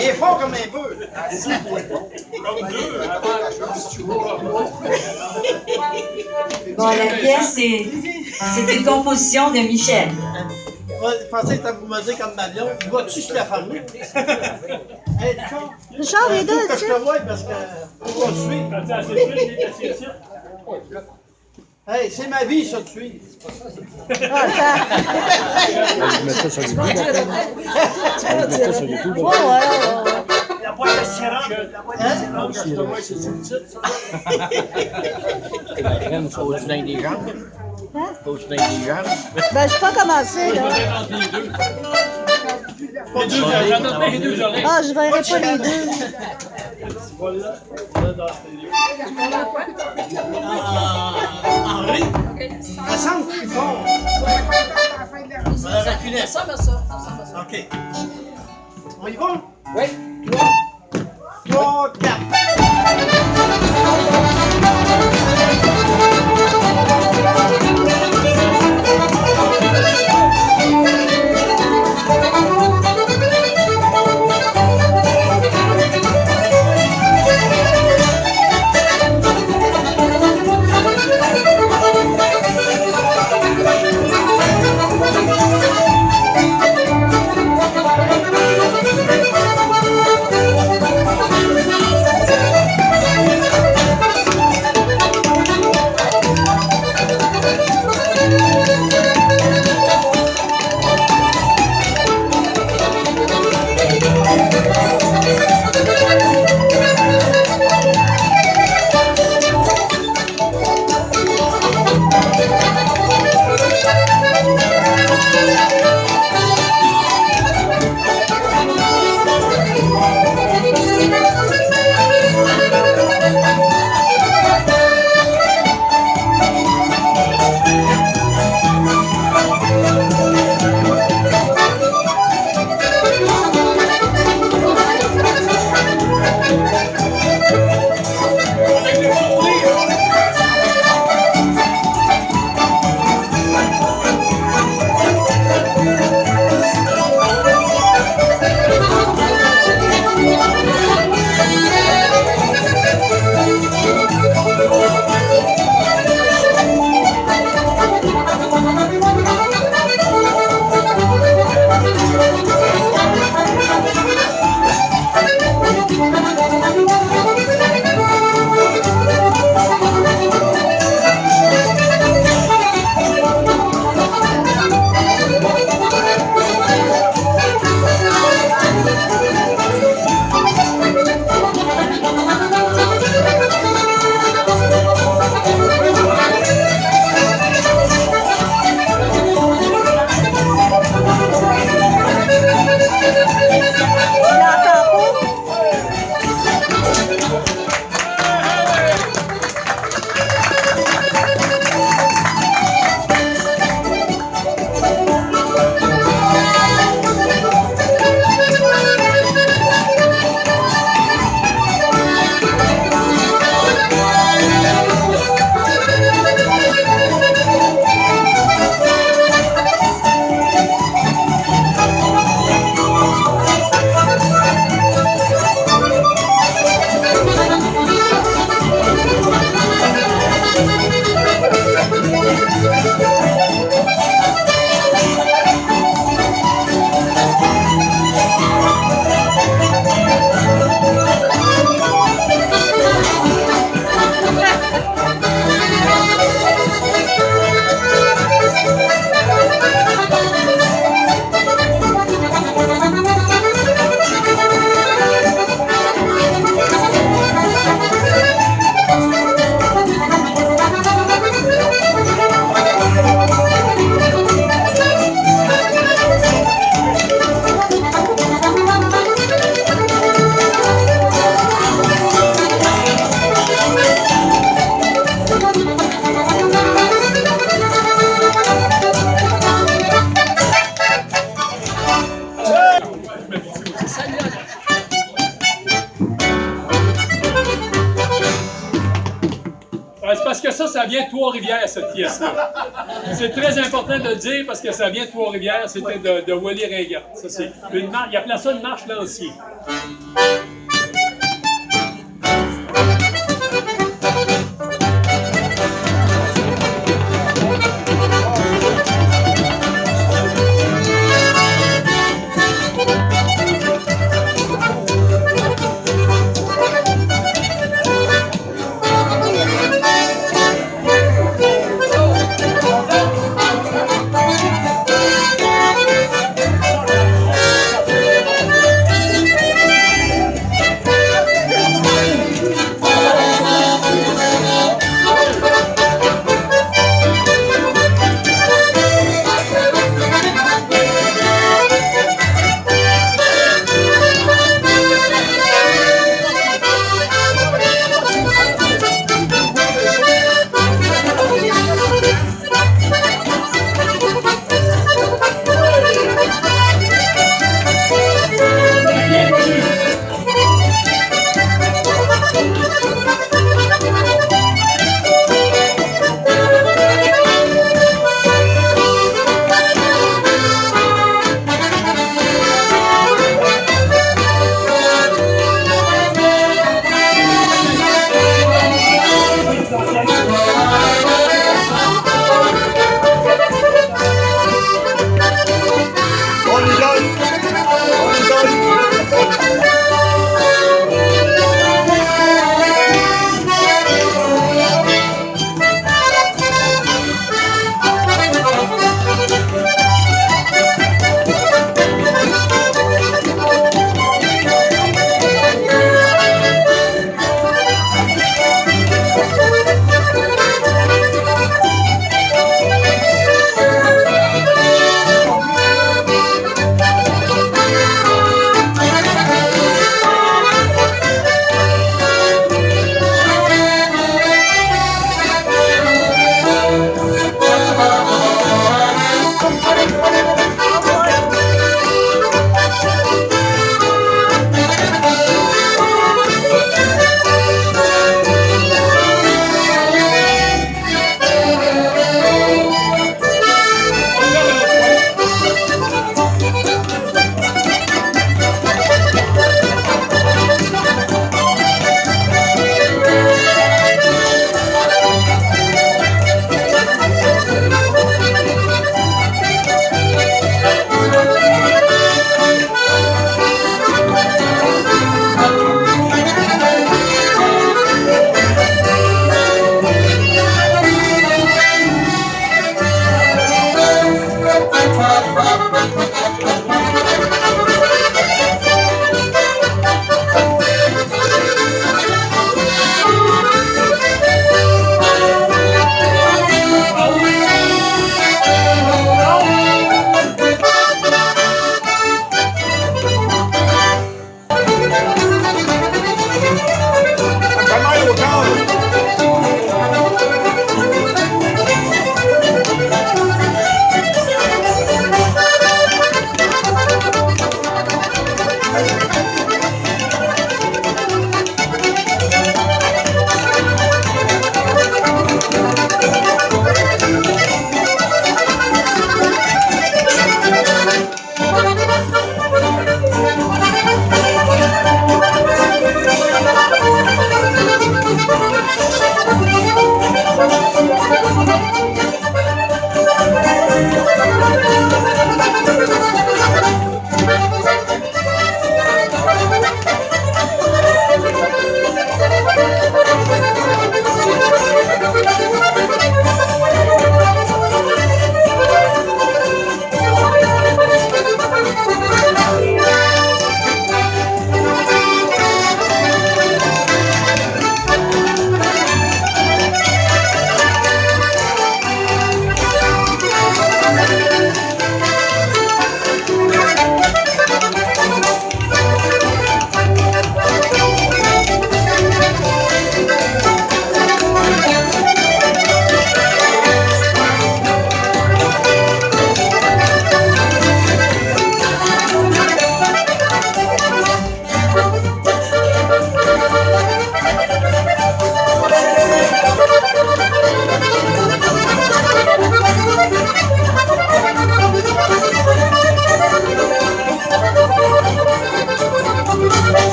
Il est fort comme un peu. Bon, la pièce, c'est une composition de Michel. Je pensais que vous me dire comme Marion. Vas-tu se la fermer? Hey, Richard, les deux, faut que je dessus. te voie parce que on va suivre. Hey, c'est ma vie, ça, de suivre. Je mets ça sur YouTube. Je mets ça sur YouTube. Ouais. La boîte d'assurance. La crème, ça. Faut-tu donner des jambes? Hein? Faut-tu donner des jambes? Ben, je peux pas commencer, là. Ah, je verrai pas les deux. Henri, ça semble plus fort. On va reculer. Ça. OK. On y va? Oui. 3, 4. ça vient de Trois-Rivières, cette pièce-là. C'est très important de le dire parce que ça vient de Trois-Rivières, c'était de Wally Reagan. Ça, c'est une marche, il appelait ça une marche lancier.